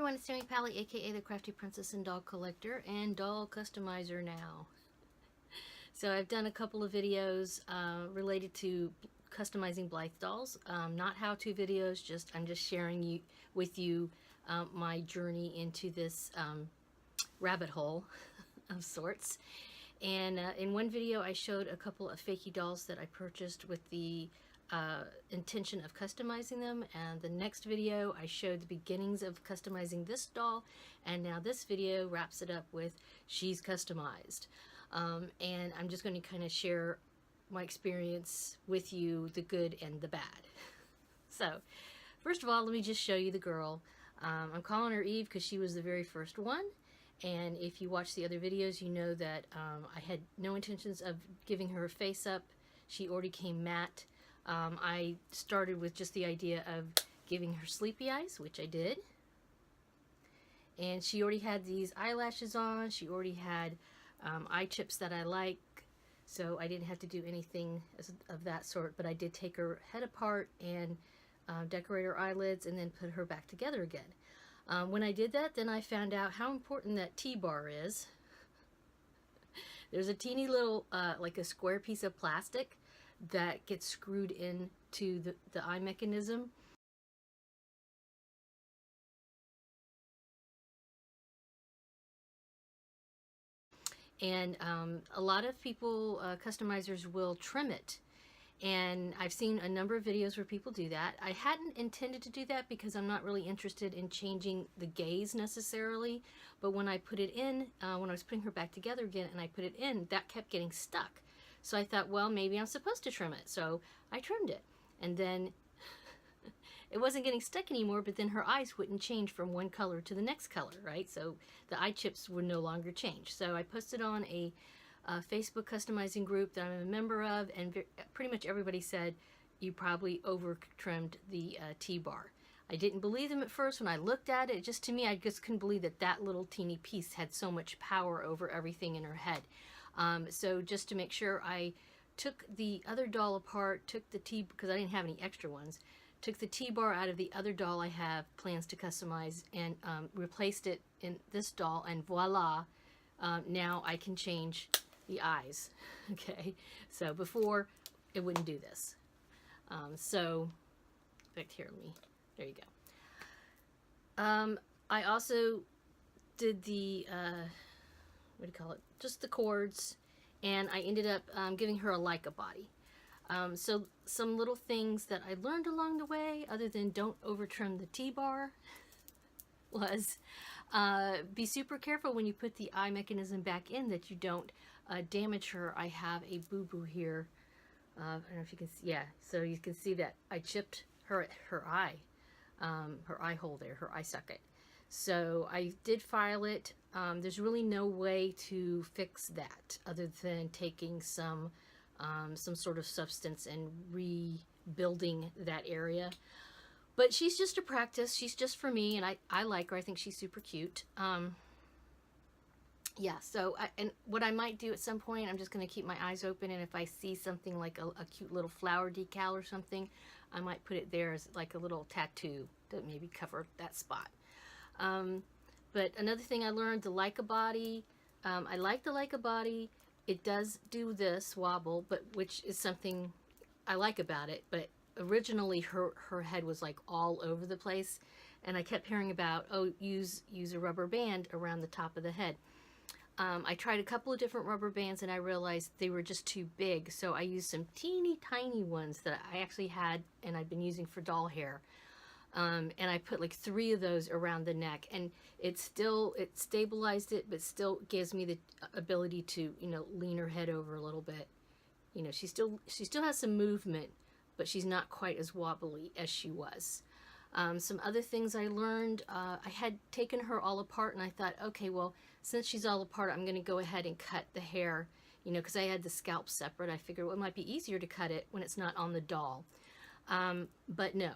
everyone, it's Tammy Pally, aka the Crafty Princess and Doll Collector and Doll Customizer now. So I've done a couple of videos related to customizing Blythe dolls. Not how-to videos, I'm just sharing with you my journey into this rabbit hole of sorts. And in one video I showed a couple of fakey dolls that I purchased with the intention of customizing them, and the next video I showed the beginnings of customizing this doll, and now this video wraps it up with she's customized. And I'm just going to kind of share my experience with you, the good and the bad. So first of all, let me just show you the girl. I'm calling her Eve because she was the very first one. And if you watch the other videos, you know that I had no intentions of giving her a face up. She already came matte. I started with just the idea of giving her sleepy eyes, which I did. And she already had these eyelashes on. She already had eye chips that I like. So I didn't have to do anything of that sort. But I did take her head apart and decorate her eyelids and then put her back together again. When I did that, then I found out how important that T-bar is. There's a teeny little, like a square piece of plastic that gets screwed into the eye mechanism. And a lot of people, customizers, will trim it. And I've seen a number of videos where people do that. I hadn't intended to do that because I'm not really interested in changing the gaze necessarily. But when I put it in, when I was putting her back together again and I put it in, that kept getting stuck. So I thought, well, maybe I'm supposed to trim it. So I trimmed it. And then it wasn't getting stuck anymore, but then her eyes wouldn't change from one color to the next color, right? So the eye chips would no longer change. So I posted on a Facebook customizing group that I'm a member of, and pretty much everybody said you probably over trimmed the T-bar. I didn't believe them at first. When I looked at it, just to me, I just couldn't believe that that little teeny piece had so much power over everything in her head. So just to make sure, I took the other doll apart, took the because I didn't have any extra ones, took the T-bar out of the other doll I have plans to customize and replaced it in this doll, and voila, now I can change the eyes. Okay, so before it wouldn't do this. So back here, there you go. I also did the what do you call it, just the cords, and I ended up giving her a Leica body. So some little things that I learned along the way, other than don't over trim the T-bar, was be super careful when you put the eye mechanism back in that you don't damage her. I have a boo-boo here. I don't know if you can see. Yeah, so you can see that I chipped her eye, her eye hole there, her eye socket. So I did file it. There's really no way to fix that other than taking some sort of substance and rebuilding that area. But she's just a practice. She's just for me, and I like her. I think she's super cute. Yeah, so and what I might do at some point, I'm just going to keep my eyes open, and if I see something like a cute little flower decal or something, I might put it there as like a little tattoo to maybe cover that spot. But another thing I learned, the Leica body, I like the Leica body. It does do this wobble, but which is something I like about it. But originally her head was like all over the place, and I kept hearing about, oh, use a rubber band around the top of the head. I tried a couple of different rubber bands and I realized they were just too big, so I used some teeny tiny ones that I actually had and I'd been using for doll hair. And I put like 3 of those around the neck, and it stabilized it, but still gives me the ability to, you know, lean her head over a little bit. You know, she still has some movement, but she's not quite as wobbly as she was. Some other things I learned, I had taken her all apart, and I thought, okay, well, since she's all apart, I'm going to go ahead and cut the hair, you know, because I had the scalp separate. I figured, well, it might be easier to cut it when it's not on the doll. But no.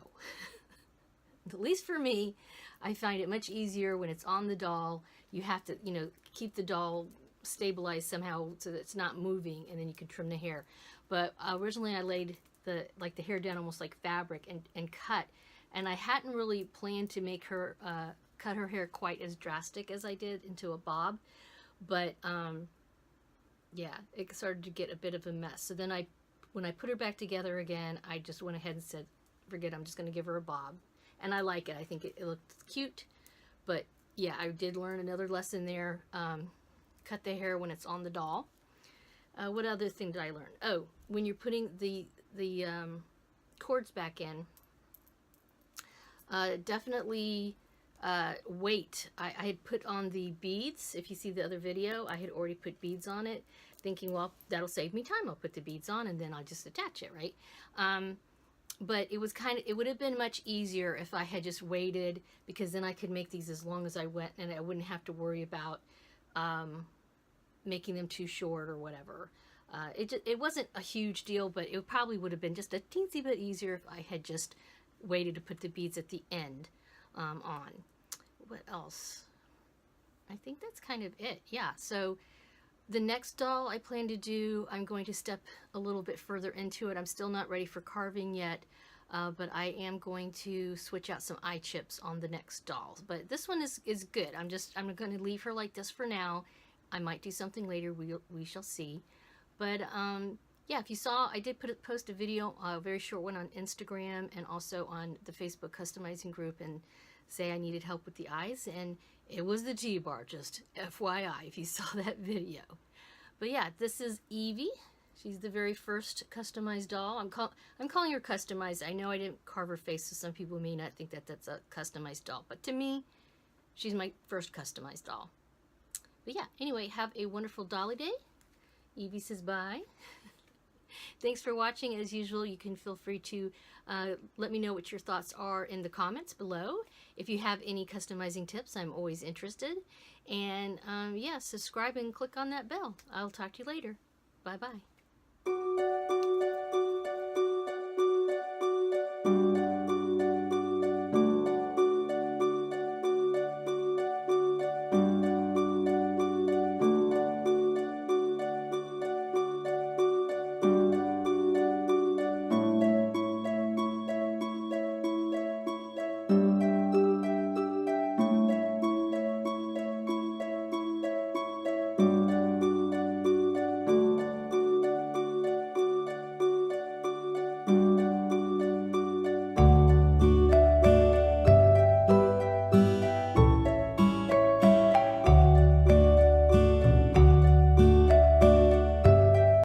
At least for me, I find it much easier when it's on the doll. You have to, you know, keep the doll stabilized somehow so that it's not moving, and then you can trim the hair. But originally I laid the hair down almost like fabric and cut, and I hadn't really planned to make her cut her hair quite as drastic as I did into a bob, but yeah, it started to get a bit of a mess. So then when I put her back together again, I just went ahead and said, forget it, I'm just going to give her a bob. And I like it. I think it looked cute. But yeah, I did learn another lesson there. Cut the hair when it's on the doll. What other thing did I learn? Oh, when you're putting the cords back in, definitely wait. I had put on the beads. If you see the other video, I had already put beads on it, thinking, well, that'll save me time. I'll put the beads on and then I'll just attach it, right? But it was it would have been much easier if I had just waited, because then I could make these as long as I went and I wouldn't have to worry about making them too short or whatever. It wasn't a huge deal, but it probably would have been just a teensy bit easier if I had just waited to put the beads at the end on. What else? I think that's kind of it. Yeah, so the next doll I plan to do, I'm going to step a little bit further into it. I'm still not ready for carving yet, but I am going to switch out some eye chips on the next doll. But this one is good. I'm going to leave her like this for now. I might do something later. We shall see. But yeah, if you saw, I did post a video, a very short one on Instagram and also on the Facebook customizing group, and say I needed help with the eyes, and it was the G-bar, just FYI if you saw that video. But yeah, this is Evie. She's the very first customized doll. I'm calling her customized. I know I didn't carve her face, so some people may not think that that's a customized doll, but to me, she's my first customized doll. But yeah, anyway, have a wonderful dolly day. Evie says bye. Thanks for watching. As usual, you can feel free to let me know what your thoughts are in the comments below. If you have any customizing tips, I'm always interested. And yeah, subscribe and click on that bell. I'll talk to you later. Bye-bye.